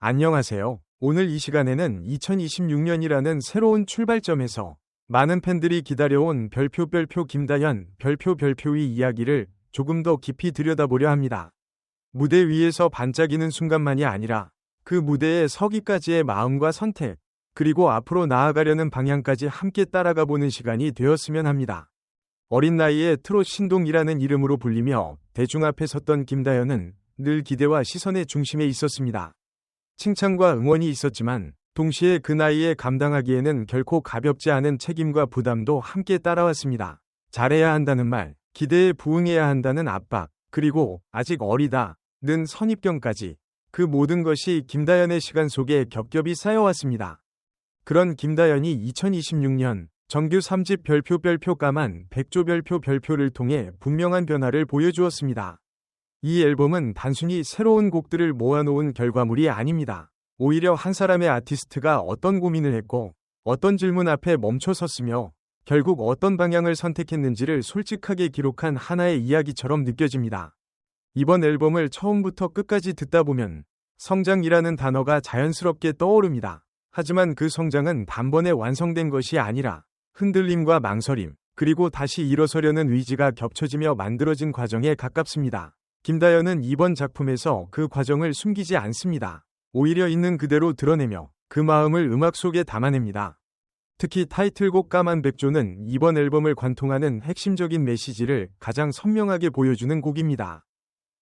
안녕하세요. 오늘 이 시간에는 2026년이라는 새로운 출발점에서 많은 팬들이 기다려온 별표 김다현 별표의 이야기를 조금 더 깊이 들여다보려 합니다. 무대 위에서 반짝이는 순간만이 아니라 그 무대에 서기까지의 마음과 선택, 그리고 앞으로 나아가려는 방향까지 함께 따라가 보는 시간이 되었으면 합니다. 어린 나이에 트롯 신동이라는 이름으로 불리며 대중 앞에 섰던 김다현은 늘 기대와 시선의 중심에 있었습니다. 칭찬과 응원이 있었지만 동시에 그 나이에 감당하기에는 결코 가볍지 않은 책임과 부담도 함께 따라왔습니다. 잘해야 한다는 말, 기대에 부응해야 한다는 압박, 그리고 아직 어리다는 선입견까지 그 모든 것이 김다현의 시간 속에 겹겹이 쌓여왔습니다. 그런 김다현이 2026년 정규 3집 별표 까만 백조 별표를 통해 분명한 변화를 보여주었습니다. 이 앨범은 단순히 새로운 곡들을 모아놓은 결과물이 아닙니다. 오히려 한 사람의 아티스트가 어떤 고민을 했고 어떤 질문 앞에 멈춰섰으며 결국 어떤 방향을 선택했는지를 솔직하게 기록한 하나의 이야기처럼 느껴집니다. 이번 앨범을 처음부터 끝까지 듣다 보면 성장이라는 단어가 자연스럽게 떠오릅니다. 하지만 그 성장은 단번에 완성된 것이 아니라 흔들림과 망설임, 그리고 다시 일어서려는 의지가 겹쳐지며 만들어진 과정에 가깝습니다. 김다현은 이번 작품에서 그 과정을 숨기지 않습니다. 오히려 있는 그대로 드러내며 그 마음을 음악 속에 담아냅니다. 특히 타이틀곡 까만 백조는 이번 앨범을 관통하는 핵심적인 메시지를 가장 선명하게 보여주는 곡입니다.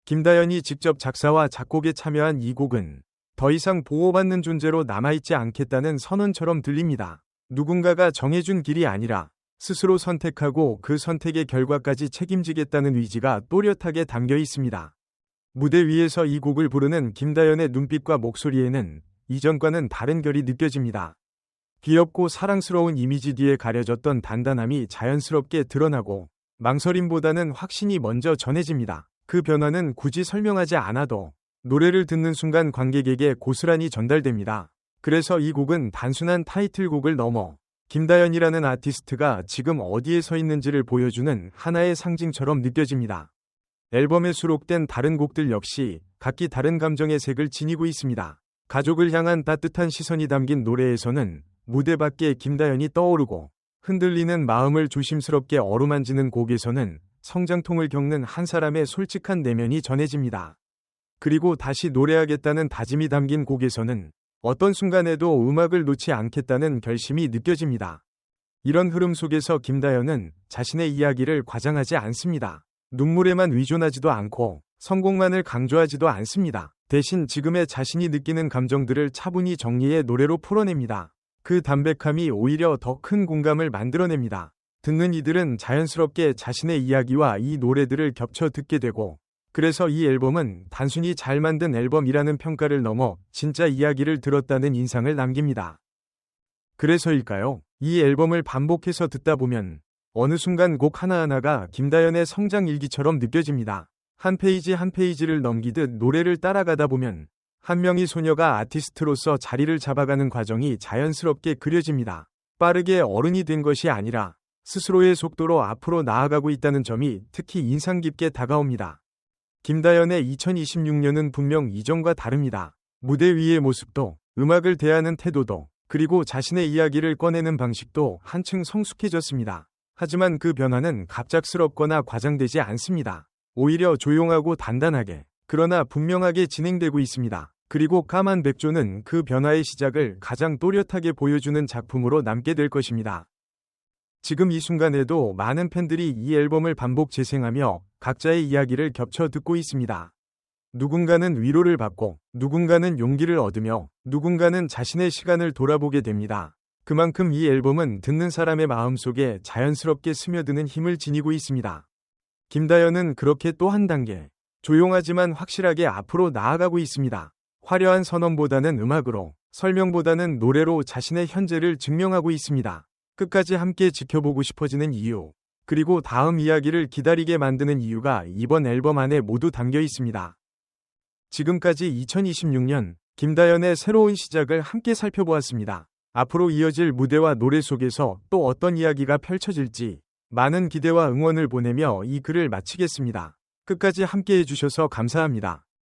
김다현이 직접 작사와 작곡에 참여한 이 곡은 더 이상 보호받는 존재로 남아있지 않겠다는 선언처럼 들립니다. 누군가가 정해준 길이 아니라 스스로 선택하고 그 선택의 결과까지 책임지겠다는 의지가 또렷하게 담겨 있습니다. 무대 위에서 이 곡을 부르는 김다현의 눈빛과 목소리에는 이전과는 다른 결이 느껴집니다. 귀엽고 사랑스러운 이미지 뒤에 가려졌던 단단함이 자연스럽게 드러나고 망설임보다는 확신이 먼저 전해집니다. 그 변화는 굳이 설명하지 않아도 노래를 듣는 순간 관객에게 고스란히 전달됩니다. 그래서 이 곡은 단순한 타이틀곡을 넘어 김다현이라는 아티스트가 지금 어디에 서 있는지를 보여주는 하나의 상징처럼 느껴집니다. 앨범에 수록된 다른 곡들 역시 각기 다른 감정의 색을 지니고 있습니다. 가족을 향한 따뜻한 시선이 담긴 노래에서는 무대 밖에 김다현이 떠오르고, 흔들리는 마음을 조심스럽게 어루만지는 곡에서는 성장통을 겪는 한 사람의 솔직한 내면이 전해집니다. 그리고 다시 노래하겠다는 다짐이 담긴 곡에서는 어떤 순간에도 음악을 놓지 않겠다는 결심이 느껴집니다. 이런 흐름 속에서 김다현은 자신의 이야기를 과장하지 않습니다. 눈물에만 의존하지도 않고 성공만을 강조하지도 않습니다. 대신 지금의 자신이 느끼는 감정들을 차분히 정리해 노래로 풀어냅니다. 그 담백함이 오히려 더 큰 공감을 만들어냅니다. 듣는 이들은 자연스럽게 자신의 이야기와 이 노래들을 겹쳐 듣게 되고, 그래서 이 앨범은 단순히 잘 만든 앨범이라는 평가를 넘어 진짜 이야기를 들었다는 인상을 남깁니다. 그래서일까요? 이 앨범을 반복해서 듣다 보면 어느 순간 곡 하나하나가 김다현의 성장 일기처럼 느껴집니다. 한 페이지 한 페이지를 넘기듯 노래를 따라가다 보면 한 명의 소녀가 아티스트로서 자리를 잡아가는 과정이 자연스럽게 그려집니다. 빠르게 어른이 된 것이 아니라 스스로의 속도로 앞으로 나아가고 있다는 점이 특히 인상 깊게 다가옵니다. 김다현의 2026년은 분명 이전과 다릅니다. 무대 위의 모습도, 음악을 대하는 태도도, 그리고 자신의 이야기를 꺼내는 방식도 한층 성숙해졌습니다. 하지만 그 변화는 갑작스럽거나 과장되지 않습니다. 오히려 조용하고 단단하게, 그러나 분명하게 진행되고 있습니다. 그리고 까만 백조는 그 변화의 시작을 가장 또렷하게 보여주는 작품으로 남게 될 것입니다. 지금 이 순간에도 많은 팬들이 이 앨범을 반복 재생하며 각자의 이야기를 겹쳐 듣고 있습니다. 누군가는 위로를 받고, 누군가는 용기를 얻으며, 누군가는 자신의 시간을 돌아보게 됩니다. 그만큼 이 앨범은 듣는 사람의 마음속에 자연스럽게 스며드는 힘을 지니고 있습니다. 김다현은 그렇게 또 한 단계, 조용하지만 확실하게 앞으로 나아가고 있습니다. 화려한 선언보다는 음악으로, 설명보다는 노래로 자신의 현재를 증명하고 있습니다. 끝까지 함께 지켜보고 싶어지는 이유, 그리고 다음 이야기를 기다리게 만드는 이유가 이번 앨범 안에 모두 담겨 있습니다. 지금까지 2026년 김다현의 새로운 시작을 함께 살펴보았습니다. 앞으로 이어질 무대와 노래 속에서 또 어떤 이야기가 펼쳐질지 많은 기대와 응원을 보내며 이 글을 마치겠습니다. 끝까지 함께 해주셔서 감사합니다.